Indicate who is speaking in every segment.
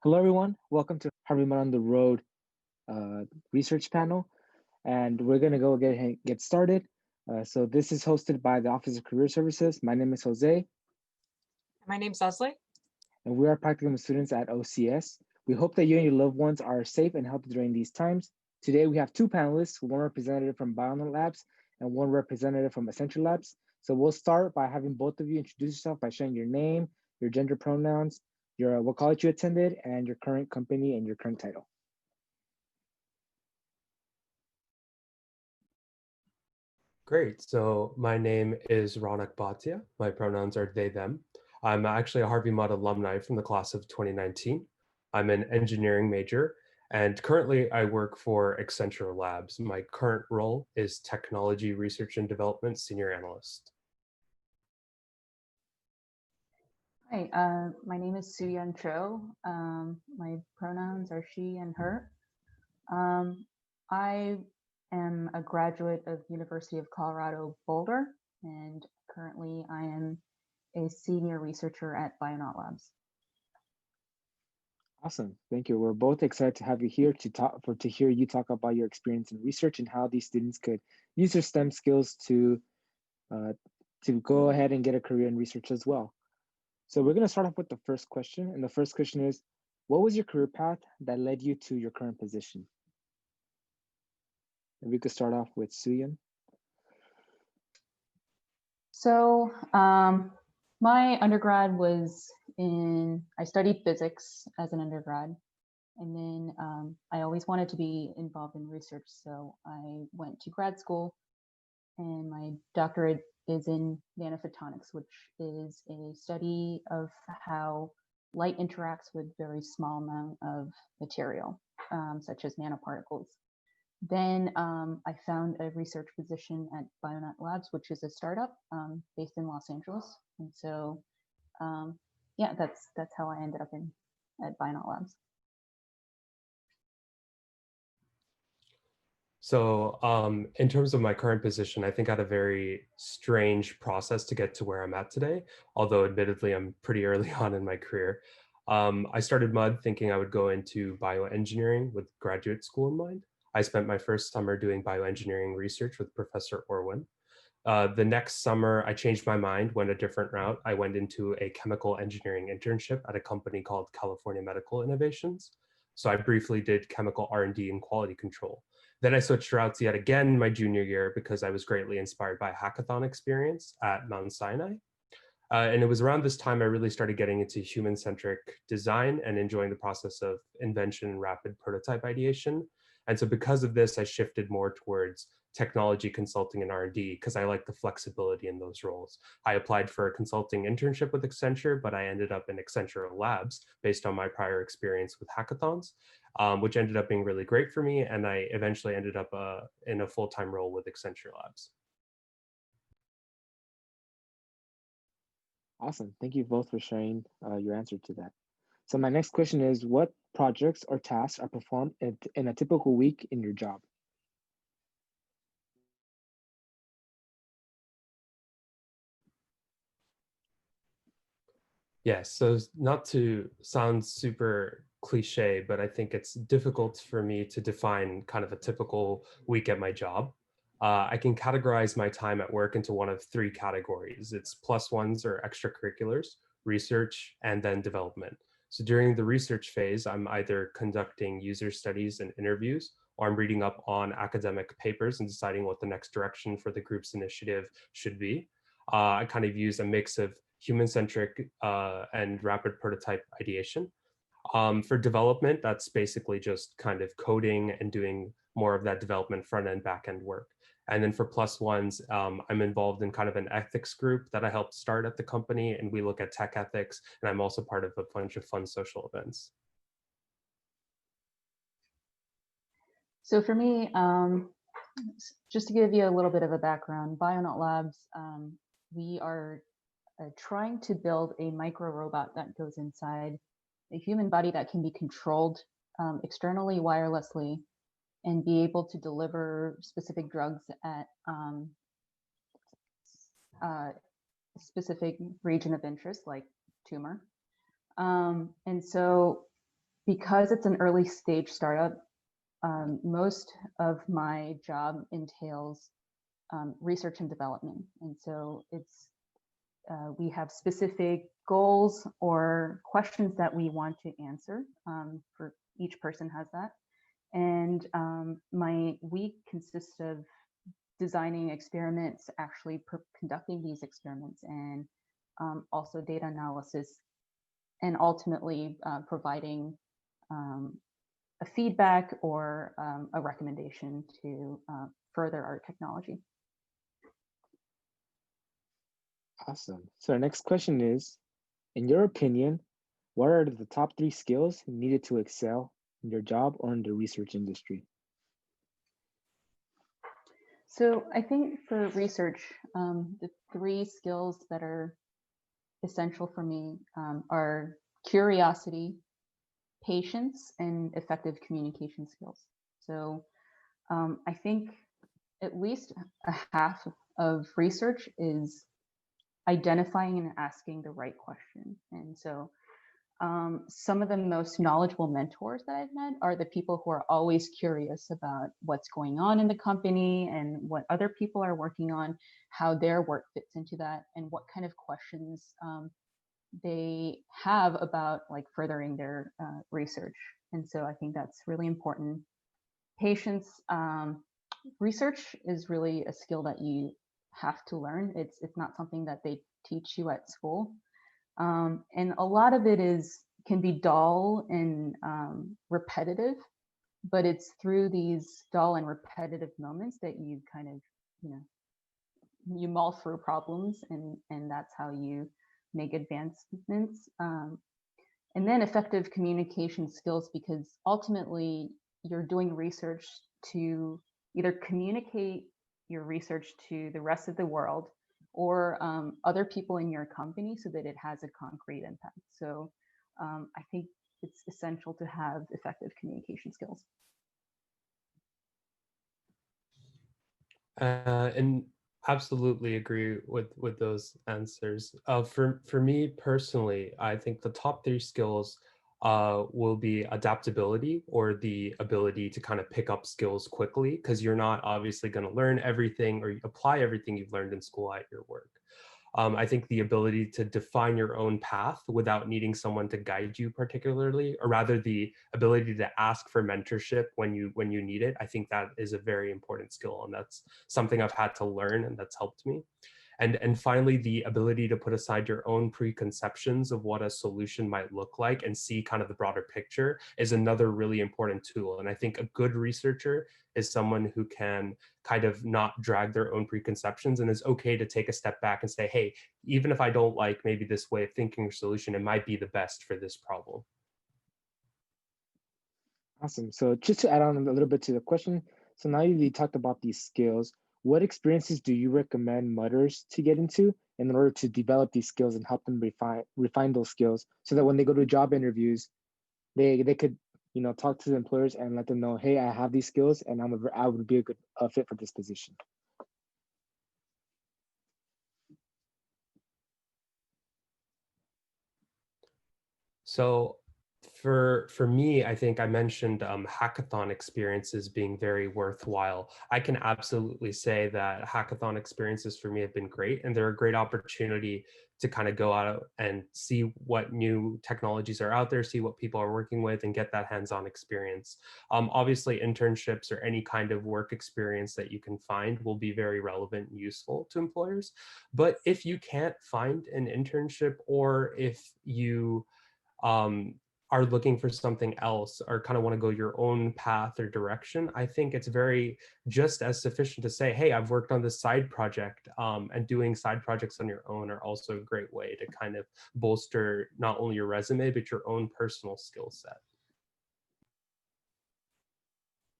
Speaker 1: Hello, everyone. Welcome to Harvey on the Road research panel, and we're going to go get started. So this is hosted by the Office of Career Services. My name is Jose,
Speaker 2: My name's Leslie.
Speaker 1: and we are practicum students at OCS. We hope that you and your loved ones are safe and healthy during these times. Today, we have two panelists, one representative from Bionaut Labs and one representative from Accenture Labs. So we'll start by having both of you introduce yourself by sharing your name, your gender pronouns, your what college you attended, and your current company and your current title.
Speaker 3: Great. So my name is Ronak Bhatia. My pronouns are they, them. I'm actually a Harvey Mudd alumni from the class of 2019. I'm an engineering major, and currently I work for Accenture Labs. My current role is Technology Research and Development Senior Analyst.
Speaker 4: Hi, my name is Suehyun Cho. My pronouns are she and her. I am a graduate of University of Colorado Boulder, and currently I am a senior researcher at Bionaut Labs.
Speaker 1: Awesome, thank you. We're both excited to have you here to hear you talk about your experience in research and how these students could use their STEM skills to go ahead and get a career in research as well. So we're going to start off with the first question, and the first question is, what was your career path that led you to your current position? And we could start off with Suehyun.
Speaker 4: So my undergrad was I studied physics as an undergrad, and then I always wanted to be involved in research. So I went to grad school, and my doctorate is in nanophotonics, which is a study of how light interacts with very small amount of material, such as nanoparticles. Then I found a research position at Bionaut Labs, which is a startup based in Los Angeles. And so, yeah, that's how I ended up at Bionaut Labs.
Speaker 3: So in terms of my current position, I think I had a very strange process to get to where I'm at today, although admittedly I'm pretty early on in my career. I started Mudd thinking I would go into bioengineering with graduate school in mind. I spent my first summer doing bioengineering research with Professor Orwin. The next summer, I changed my mind, went a different route. I went into a chemical engineering internship at a company called California Medical Innovations. So I briefly did chemical R&D and quality control. Then I switched routes yet again my junior year because I was greatly inspired by a hackathon experience at Mount Sinai. And it was around this time I really started getting into human-centric design and enjoying the process of invention and rapid prototype ideation. And so because of this, I shifted more towards technology consulting and R&D because I like the flexibility in those roles. I applied for a consulting internship with Accenture, but I ended up in Accenture Labs based on my prior experience with hackathons, which ended up being really great for me. And I eventually ended up in a full-time role with Accenture Labs.
Speaker 1: Awesome. Thank you both for sharing your answer to that. So my next question is, what projects or tasks are performed in a typical week in your job?
Speaker 3: Yes, so not to sound super cliche, but I think it's difficult for me to define kind of a typical week at my job. I can categorize my time at work into one of three categories. It's plus ones or extracurriculars, research, and then development. So during the research phase, I'm either conducting user studies and interviews, or I'm reading up on academic papers and deciding what the next direction for the group's initiative should be. I kind of use a mix of human-centric and rapid prototype ideation. For development, that's basically just kind of coding and doing more of that development front-end, back-end work. And then for plus ones, I'm involved in kind of an ethics group that I helped start at the company, and we look at tech ethics, and I'm also part of a bunch of fun social events.
Speaker 4: So for me, just to give you a little bit of a background, Bionaut Labs, we are trying to build a micro robot that goes inside a human body that can be controlled externally wirelessly and be able to deliver specific drugs at a specific region of interest, like tumor. And so because it's an early stage startup, most of my job entails research and development. And so we have specific goals or questions that we want to answer. For each person has that. And my week consists of designing experiments, actually conducting these experiments, and also data analysis, and ultimately providing a feedback or a recommendation to further our technology.
Speaker 1: Awesome. So our next question is, in your opinion, what are the top 3 skills needed to excel in your job or in the research industry?
Speaker 4: So I think for research, the 3 skills that are essential for me are curiosity, patience, and effective communication skills. So I think at least a half of research is identifying and asking the right question. And so some of the most knowledgeable mentors that I've met are the people who are always curious about what's going on in the company and what other people are working on, how their work fits into that, and what kind of questions they have about like furthering their research. And so I think that's really important. Patience, research is really a skill that you have to learn. It's not something that they teach you at school. And a lot of it can be dull and repetitive, but it's through these dull and repetitive moments that you kind of, you mull through problems, and that's how you make advancements. And then effective communication skills, because ultimately you're doing research to either communicate your research to the rest of the world or other people in your company so that it has a concrete impact. So I think it's essential to have effective communication skills.
Speaker 3: And absolutely agree with those answers. For me personally, I think the top 3 skills will be adaptability, or the ability to kind of pick up skills quickly, because you're not obviously going to learn everything or apply everything you've learned in school at your work. I think the ability to define your own path without needing someone to guide you particularly, or rather the ability to ask for mentorship when you need it, I think that is a very important skill, and that's something I've had to learn, and that's helped me. And finally, the ability to put aside your own preconceptions of what a solution might look like and see kind of the broader picture is another really important tool. And I think a good researcher is someone who can kind of not drag their own preconceptions and is okay to take a step back and say, hey, even if I don't like maybe this way of thinking or solution, it might be the best for this problem.
Speaker 1: Awesome. So just to add on a little bit to the question, so now you talked about these skills. What experiences do you recommend mudders to get into in order to develop these skills and help them refine those skills so that when they go to job interviews, they could talk to the employers and let them know, hey, I have these skills and I would be a good fit for this position.
Speaker 3: So for me, I think I mentioned hackathon experiences being very worthwhile. I can absolutely say that hackathon experiences for me have been great, and they're a great opportunity to kind of go out and see what new technologies are out there, see what people are working with, and get that hands-on experience. Obviously, internships or any kind of work experience that you can find will be very relevant and useful to employers. But if you can't find an internship, or if you are looking for something else or kind of want to go your own path or direction, I think it's very just as sufficient to say, hey, I've worked on this side project, and doing side projects on your own are also a great way to kind of bolster not only your resume, but your own personal skill set.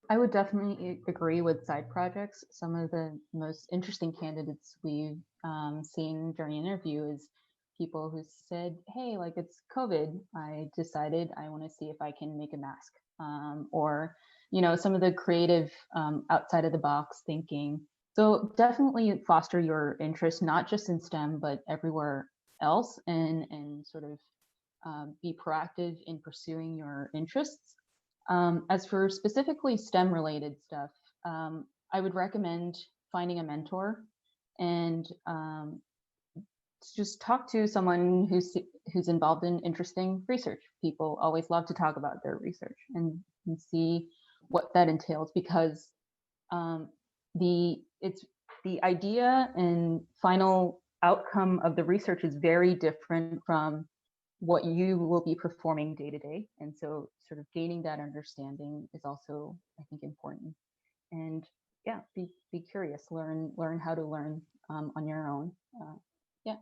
Speaker 4: I would definitely agree with side projects. Some of the most interesting candidates we've seen during interview is people who said, hey, like it's COVID, I decided I want to see if I can make a mask. Or, some of the creative outside of the box thinking. So definitely foster your interest, not just in STEM, but everywhere else, and sort of be proactive in pursuing your interests. As for specifically STEM related stuff, I would recommend finding a mentor and just talk to someone who's involved in interesting research. People always love to talk about their research and see what that entails, because the idea and final outcome of the research is very different from what you will be performing day to day. And so sort of gaining that understanding is also, I think, important. And yeah, be curious, learn how to learn on your own. Yeah.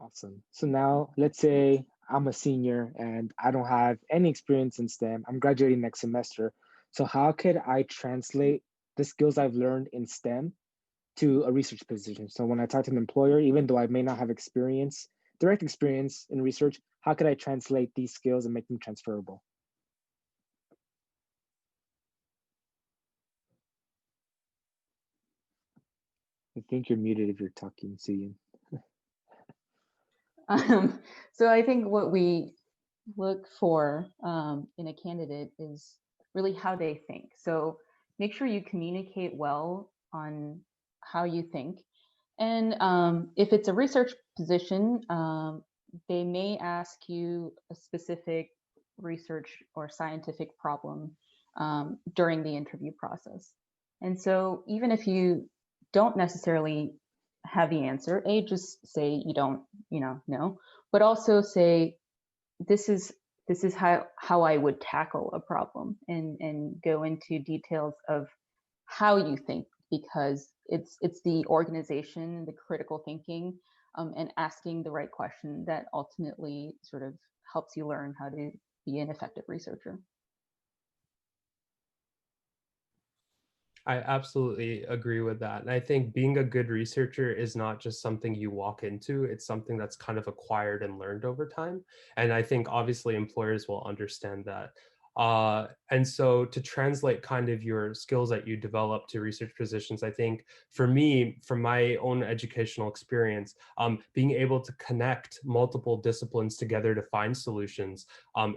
Speaker 1: Awesome. So now let's say I'm a senior and I don't have any experience in STEM. I'm graduating next semester. So how could I translate the skills I've learned in STEM to a research position? So when I talk to an employer, even though I may not have direct experience in research, how could I translate these skills and make them transferable? I think you're muted if you're talking, Suehyun.
Speaker 4: So I think what we look for in a candidate is really how they think. So make sure you communicate well on how you think. And if it's a research position, they may ask you a specific research or scientific problem during the interview process. And so even if you don't necessarily have the answer, just say you don't, know, but also say, this is how I would tackle a problem, and go into details of how you think, because it's the organization, the critical thinking, and asking the right question that ultimately sort of helps you learn how to be an effective researcher.
Speaker 3: I absolutely agree with that. And I think being a good researcher is not just something you walk into, it's something that's kind of acquired and learned over time. And I think obviously employers will understand that. And so to translate kind of your skills that you develop to research positions, I think for me, from my own educational experience, being able to connect multiple disciplines together to find solutions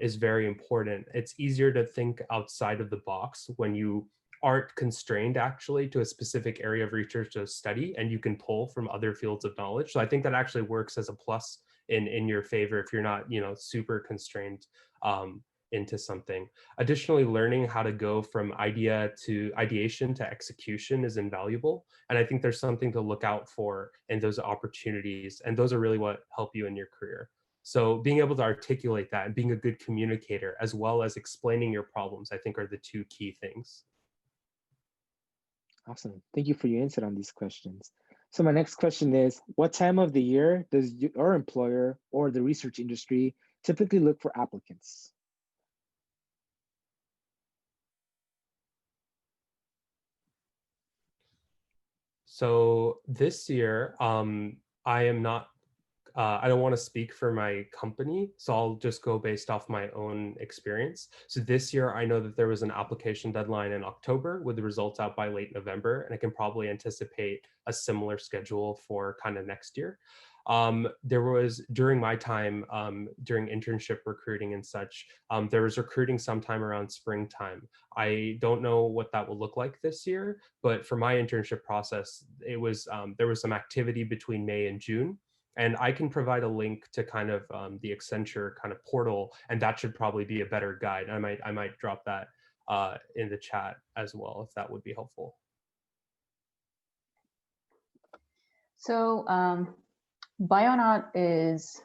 Speaker 3: is very important. It's easier to think outside of the box when you aren't constrained actually to a specific area of research to study, and you can pull from other fields of knowledge. So I think that actually works as a plus in your favor if you're not, super constrained into something. Additionally, learning how to go from ideation to execution is invaluable. And I think there's something to look out for in those opportunities. And those are really what help you in your career. So being able to articulate that and being a good communicator, as well as explaining your problems, I think are the two key things.
Speaker 1: Awesome. Thank you for your insight on these questions. So my next question is, what time of the year does your employer or the research industry typically look for applicants?
Speaker 3: So this year, I am not, I don't want to speak for my company, so I'll just go based off my own experience. So this year, I know that there was an application deadline in October with the results out by late November, and I can probably anticipate a similar schedule for kind of next year. There was, during my time, during internship recruiting and such, there was recruiting sometime around springtime. I don't know what that will look like this year, but for my internship process, it was, there was some activity between May and June. And I can provide a link to kind of the Accenture kind of portal, and that should probably be a better guide. I might drop that in the chat as well, if that would be helpful.
Speaker 4: So Bionaut is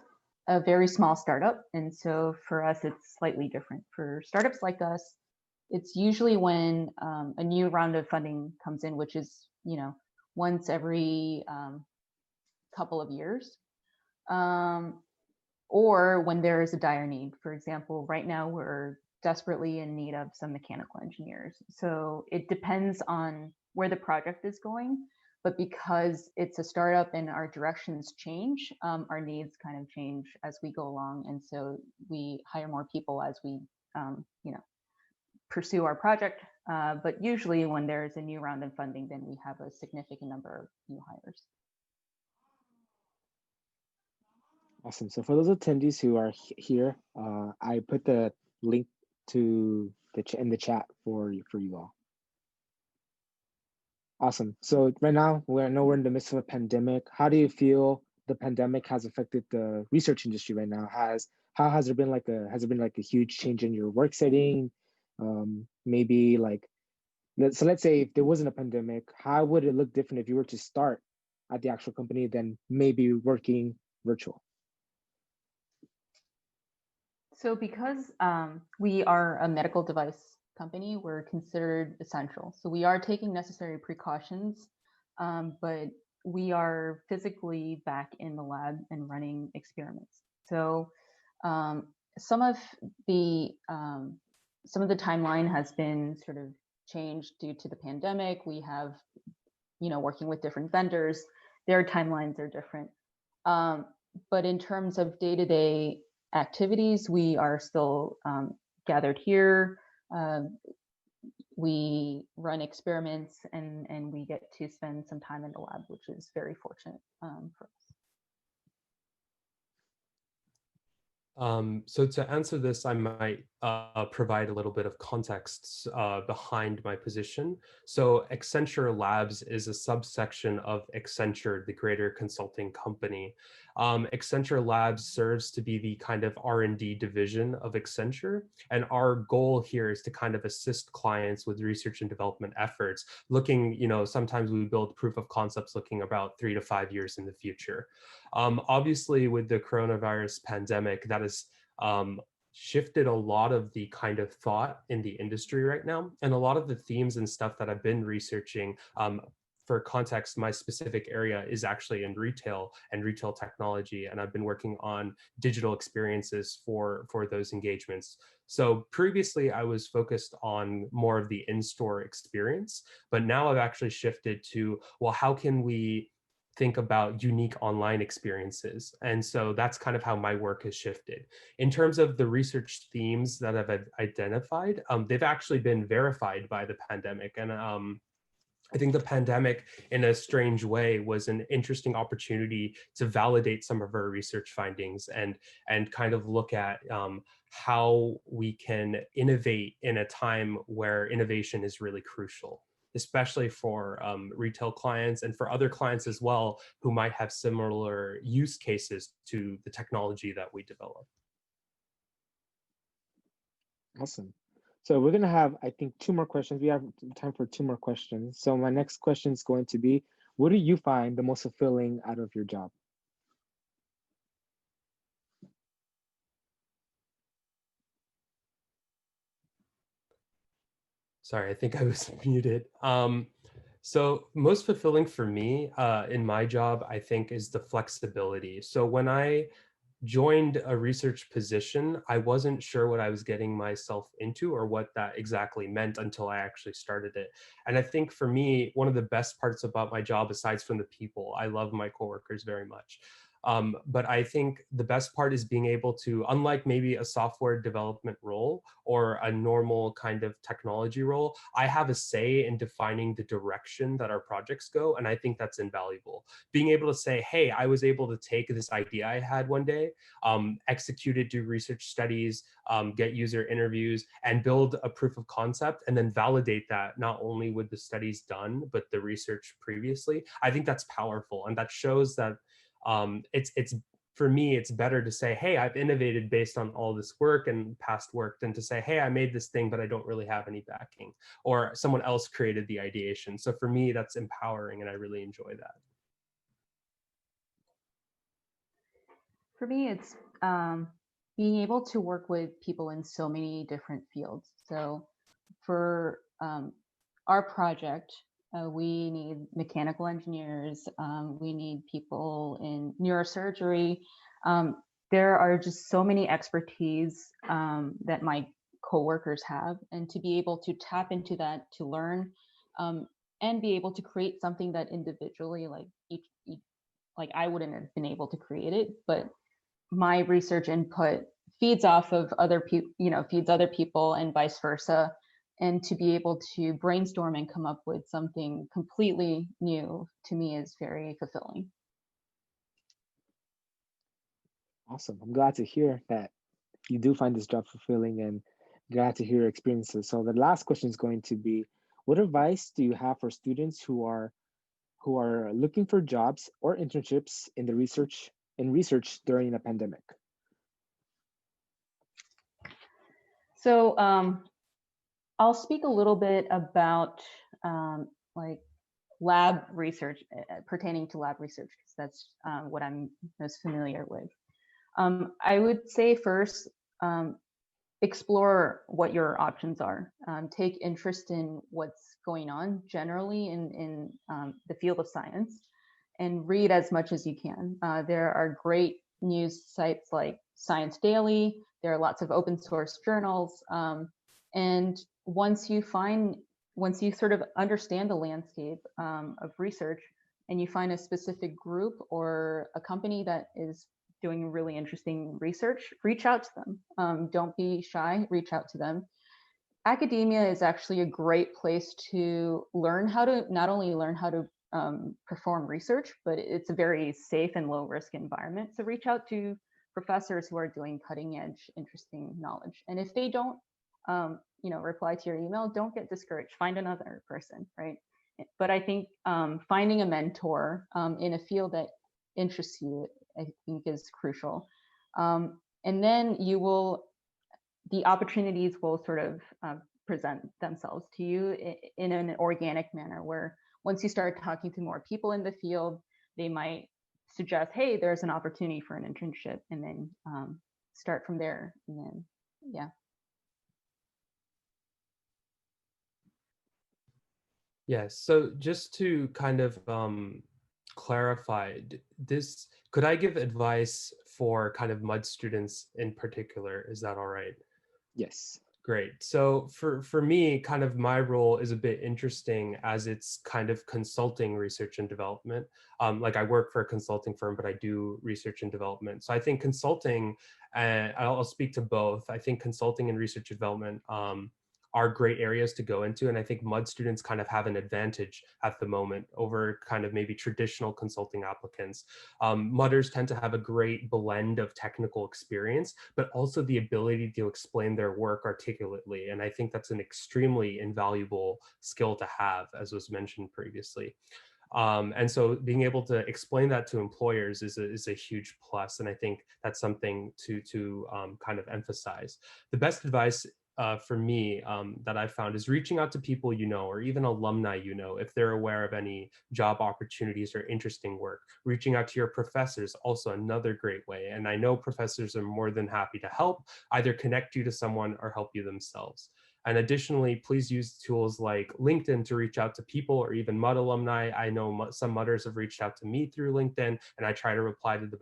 Speaker 4: a very small startup, and so for us, it's slightly different. For startups like us, it's usually when a new round of funding comes in, which is, once every couple of years, or when there is a dire need. For example, right now we're desperately in need of some mechanical engineers. So it depends on where the project is going, but because it's a startup and our directions change, our needs kind of change as we go along. And so we hire more people as we, pursue our project. But usually when there's a new round of funding, then we have a significant number of new hires.
Speaker 1: Awesome. So for those attendees who are here, I put the link to in the chat for you all. Awesome. So right now, I know we're in the midst of a pandemic. How do you feel the pandemic has affected the research industry right now? Has there been like a huge change in your work setting? Maybe like let's say if there wasn't a pandemic, how would it look different if you were to start at the actual company than maybe working virtual?
Speaker 4: So because we are a medical device company, we're considered essential. So we are taking necessary precautions, but we are physically back in the lab and running experiments. So some of the timeline has been sort of changed due to the pandemic. We have, working with different vendors, their timelines are different. But in terms of day-to-day activities, we are still gathered here. We run experiments and we get to spend some time in the lab, which is very fortunate for us.
Speaker 3: So to answer this, I might provide a little bit of context behind my position. So Accenture Labs is a subsection of Accenture, the greater consulting company. Accenture Labs serves to be the kind of R&D division of Accenture. And our goal here is to kind of assist clients with research and development efforts, looking, sometimes we build proof of concepts looking about 3 to 5 years in the future. Obviously, with the coronavirus pandemic, that has shifted a lot of the kind of thought in the industry right now. And a lot of the themes and stuff that I've been researching, for context, my specific area is actually in retail and retail technology. And I've been working on digital experiences for those engagements. So previously I was focused on more of the in-store experience, but now I've actually shifted to, well, how can we think about unique online experiences? And so that's kind of how my work has shifted. In terms of the research themes that I've identified, they've actually been verified by the pandemic. And I think the pandemic, in a strange way, was an interesting opportunity to validate some of our research findings and kind of look at how we can innovate in a time where innovation is really crucial, especially for retail clients and for other clients as well who might have similar use cases to the technology that we develop.
Speaker 1: Awesome. So we're gonna have, I think, 2 more questions. We have time for 2 more questions. So my next question is going to be, what do you find the most fulfilling out of your job?
Speaker 3: Sorry, I think I was muted. So most fulfilling for me in my job, I think, is the flexibility. So when I joined a research position, I wasn't sure what I was getting myself into or what that exactly meant until I actually started it. And I think for me, one of the best parts about my job, aside from the people, I love my coworkers very much. But I think the best part is being able to, unlike maybe a software development role or a normal kind of technology role, I have a say in defining the direction that our projects go. And I think that's invaluable. Being able to say, hey, I was able to take this idea I had one day, execute it, do research studies, get user interviews, and build a proof of concept, and then validate that not only with the studies done, but the research previously. I think that's powerful. And that shows that it's for me, it's better to say, hey, I've innovated based on all this work and past work than to say, hey, I made this thing, but I don't really have any backing, or someone else created the ideation. So for me, that's empowering, and I really enjoy that.
Speaker 4: For me, it's being able to work with people in so many different fields. So for our project, we need mechanical engineers, we need people in neurosurgery. There are just so many expertise that my coworkers have, and to be able to tap into that, to learn, and be able to create something that individually, like like I wouldn't have been able to create it, but my research input feeds off of other people, feeds other people, and vice versa. And to be able to brainstorm and come up with something completely new, to me, is very fulfilling.
Speaker 1: Awesome. I'm glad to hear that you do find this job fulfilling and glad to hear your experiences. So the last question is going to be, what advice do you have for students who are looking for jobs or internships in research during a pandemic?
Speaker 4: So I'll speak a little bit about like lab research pertaining to lab research, because that's what I'm most familiar with. I would say first, explore what your options are. Take interest in what's going on generally in the field of science, and read as much as you can. There are great news sites like Science Daily. There are lots of open source journals. And once you sort of understand the landscape of research, and you find a specific group or a company that is doing really interesting research, reach out to them. Don't be shy, reach out to them. Academia is actually a great place to learn how to, not only learn how to perform research, but it's a very safe and low risk environment. So reach out to professors who are doing cutting edge, interesting knowledge. And if they don't, reply to your email, don't get discouraged. Find another person, right? But I think finding a mentor in a field that interests you, I think, is crucial. And then the opportunities will sort of present themselves to you in an organic manner, where once you start talking to more people in the field, they might suggest, hey, there's an opportunity for an internship, and then start from there. And then, yeah.
Speaker 3: Yes. So just to kind of clarify this, could I give advice for kind of MUD students in particular? Is that all right?
Speaker 1: Yes.
Speaker 3: Great. So for me, kind of my role is a bit interesting, as it's kind of consulting research and development. Like I work for a consulting firm, but I do research and development. So I think consulting, and I'll speak to both. I think consulting and research and development are great areas to go into. And I think MUD students kind of have an advantage at the moment over kind of maybe traditional consulting applicants. MUDers tend to have a great blend of technical experience, but also the ability to explain their work articulately. And I think that's an extremely invaluable skill to have, as was mentioned previously. And so being able to explain that to employers is a huge plus. And I think that's something to kind of emphasize. The best advice for me that I found is reaching out to people you know, or even alumni you know, if they're aware of any job opportunities or interesting work. Reaching out to your professors, also another great way. And I know professors are more than happy to help, either connect you to someone or help you themselves. And additionally, please use tools like LinkedIn to reach out to people, or even MUD alumni. I know some MUDers have reached out to me through LinkedIn, and I try to reply to the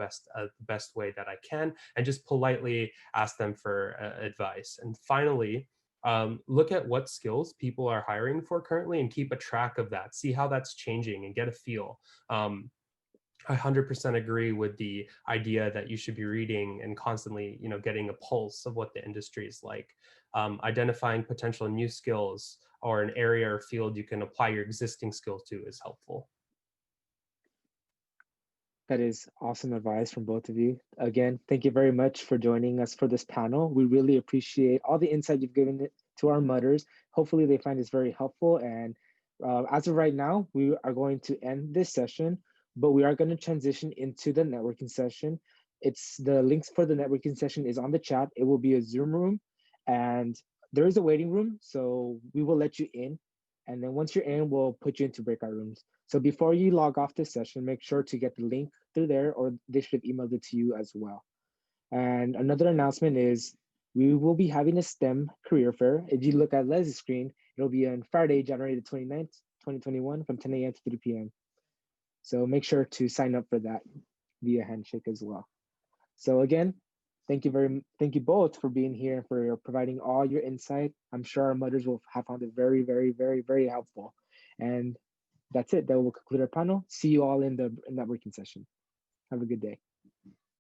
Speaker 3: best way that I can, and just politely ask them for advice. And finally, look at what skills people are hiring for currently and keep a track of that. See how that's changing and get a feel. I 100% agree with the idea that you should be reading and constantly, getting a pulse of what the industry is like. Identifying potential new skills or an area or field you can apply your existing skills to is helpful.
Speaker 1: That is awesome advice from both of you. Again, thank you very much for joining us for this panel. We really appreciate all the insight you've given it to our MUDers. Hopefully they find this very helpful. And as of right now, we are going to end this session, but we are going to transition into the networking session. It's the links for the networking session is on the chat. It will be a Zoom room, and there is a waiting room, so we will let you in. And then once you're in, we'll put you into breakout rooms. So before you log off this session, make sure to get the link through there, or they should have emailed it to you as well. And another announcement is we will be having a STEM career fair. If you look at Leslie's screen, it'll be on Friday, January the 29th, 2021 from 10 a.m. to 3 p.m. So make sure to sign up for that via handshake as well. So again, thank you both for being here and for providing all your insight. I'm sure our MUDers will have found it very, very, very, very helpful. And that's it. That will conclude our panel. See you all in the networking session. Have a good day.